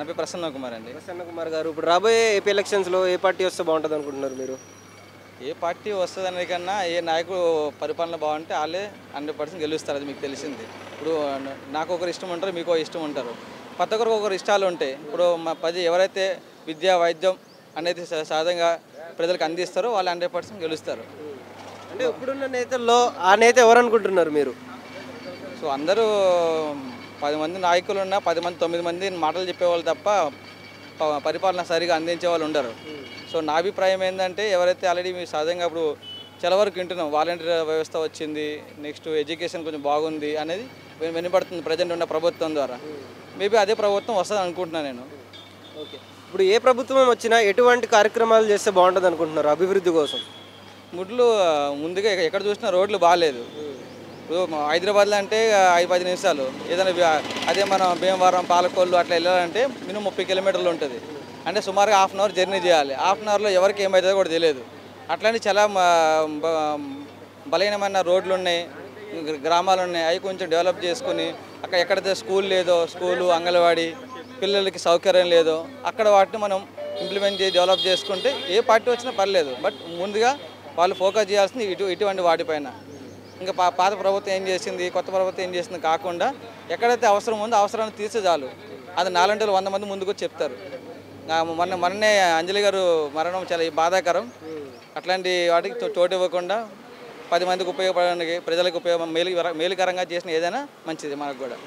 నా పేరు ప్రసన్న కుమార్ అండి. ప్రసన్న కుమార్ గారు, ఇప్పుడు రాబోయే ఏపీ ఎలక్షన్స్లో ఏ పార్టీ వస్తే బాగుంటుంది అనుకుంటున్నారు మీరు? ఏ పార్టీ వస్తుందనే కన్నా ఏ నాయకుడు పరిపాలన బాగుంటే వాళ్ళే 100% గెలుస్తారు. అది మీకు తెలిసింది. ఇప్పుడు నాకు ఒకరు ఇష్టం ఉంటారు, మీకు ఇష్టం ఉంటారు. ప్రతి ఒక్కరికి ఒకరు ఇష్టాలు ఉంటాయి. ఇప్పుడు ఎవరైతే విద్య వైద్యం అనేది సహజంగా ప్రజలకు అందిస్తారో వాళ్ళు 100% గెలుస్తారు. అంటే ఇప్పుడున్న నేతల్లో ఆ నేత ఎవరు అనుకుంటున్నారు మీరు? సో అందరూ 10 మంది నాయకులు ఉన్నా 10 మంది 9 మంది మాటలు చెప్పేవాళ్ళు తప్ప పరిపాలన సరిగా అందించే వాళ్ళు ఉండరు. సో నా అభిప్రాయం ఏంటంటే ఎవరైతే ఆల్రెడీ మీ సహజంగా ఇప్పుడు చాలా వరకు వింటున్నాం, వాలంటీర్ వ్యవస్థ వచ్చింది, నెక్స్ట్ ఎడ్యుకేషన్ కొంచెం బాగుంది అనేది వినపడుతుంది ప్రజెంట్ ఉన్న ప్రభుత్వం ద్వారా. మేబీ అదే ప్రభుత్వం వస్తుంది అనుకుంటున్నాను నేను. ఓకే, ఇప్పుడు ఏ ప్రభుత్వం వచ్చినా ఎటువంటి కార్యక్రమాలు చేస్తే బాగుంటుంది అనుకుంటున్నారు అభివృద్ధి కోసం? ముందుగా ఎక్కడ చూసినా రోడ్లు బాగాలేదు. ఇప్పుడు హైదరాబాద్లో అంటే 5-10 నిమిషాలు ఏదైనా, అదే మనం భీమవరం పాలకొల్లు అట్లా వెళ్ళాలంటే మినిమం 30 కిలోమీటర్లు ఉంటుంది. అంటే సుమారుగా ½ అవర్ జర్నీ చేయాలి. ½ అవర్లో ఎవరికి ఏమవుతుందో కూడా తెలియదు. అట్లాంటి చాలా బలహీనమైన రోడ్లు ఉన్నాయి, గ్రామాలు ఉన్నాయి. అవి కొంచెం డెవలప్ చేసుకుని అక్కడ ఎక్కడైతే స్కూల్ లేదో స్కూలు, అంగన్వాడీ, పిల్లలకి సౌకర్యం లేదో అక్కడ వాటిని మనం ఇంప్లిమెంట్ చేసి డెవలప్ చేసుకుంటే ఏ పార్టీ వచ్చినా పర్లేదు. బట్ ముందుగా వాళ్ళు ఫోకస్ చేయాల్సింది ఇటువంటి వాటిపైన. ఇంకా పాత ప్రభుత్వం ఏం చేసింది, కొత్త ప్రభుత్వం ఏం చేసింది కాకుండా ఎక్కడైతే అవసరం ఉందో అవసరాన్ని తీర్చే చాలు. అది 4 100 మంది ముందుకు చెప్తారు. మొన్నే అంజలి గారు మరణం చాలా బాధాకరం. అట్లాంటి వాటికి చోటు ఇవ్వకుండా 10 మందికి ఉపయోగపడడానికి, ప్రజలకు మేలుకరంగా చేసిన ఏదైనా మంచిది మనకు కూడా.